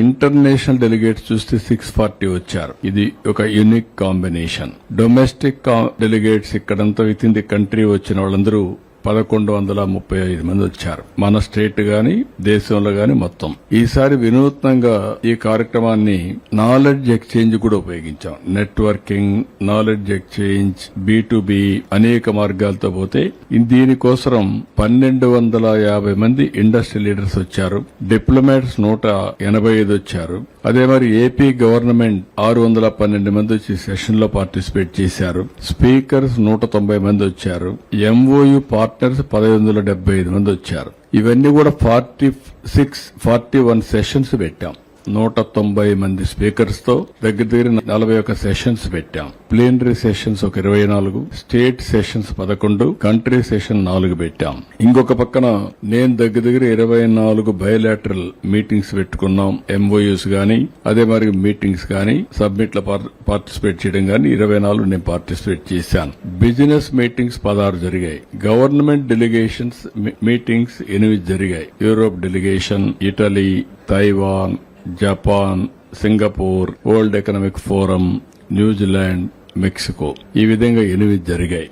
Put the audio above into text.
International delegates చూస్తే 640 వచ్చారు. ఇది ఒక యూనిక్ కాంబినేషన్. డొమెస్టిక్ డెలిగేట్స్ ఇక్కడంతా విత్ ఇన్ ది కంట్రీ వచ్చిన వాళ్ళందరూ 1135 మంది వచ్చారు. మన స్టేట్ గాని దేశంలో గాని మొత్తం. ఈసారి వినూత్నంగా ఈ కార్యక్రమాన్ని నాలెడ్జ్ ఎక్స్చేంజ్ కూడా ఉపయోగించాం. నెట్వర్కింగ్, నాలెడ్జ్ ఎక్స్చేంజ్, B2B అనేక మార్గాలతో పోతే దీనికోసం 1250 మంది ఇండస్ట్రీ లీడర్స్ వచ్చారు. డిప్లొమాట్స్ 185 వచ్చారు. అదే మరి ఏపీ గవర్నమెంట్ 612 మంది వచ్చి సెషన్ లో పార్టిసిపేట్ చేశారు. స్పీకర్స్ 190 మంది వచ్చారు. MOU పార్ట్నర్స్ 1575 మంది వచ్చారు. ఇవన్నీ కూడా 41 సెషన్స్ పెట్టాం. 190 మంది స్పీకర్స్ తో దగ్గర 41 సెషన్స్ పెట్టాం. ప్లీనరీ సెషన్స్ ఒక 24, స్టేట్ సెషన్స్ 11, కంట్రీ సెషన్ 4 పెట్టాం. ఇంకొక పక్కన నేను దగ్గర 24 బయోలాటరల్ మీటింగ్స్ పెట్టుకున్నాం. MOUs గానీ అదే మరి మీటింగ్స్ గానీ సబ్మిట్ లో పార్టిసిపేట్ చేయడం గానీ 24 నేను పార్టిసిపేట్ చేశాను. బిజినెస్ మీటింగ్స్ 16 జరిగాయి. గవర్నమెంట్ డెలిగేషన్స్ మీటింగ్స్ 8 జరిగాయి. Europe delegation, Italy, Taiwan, Japan, Singapore, world economic forum, New Zealand, Mexico ఈ విధంగా 8 జరిగాయి.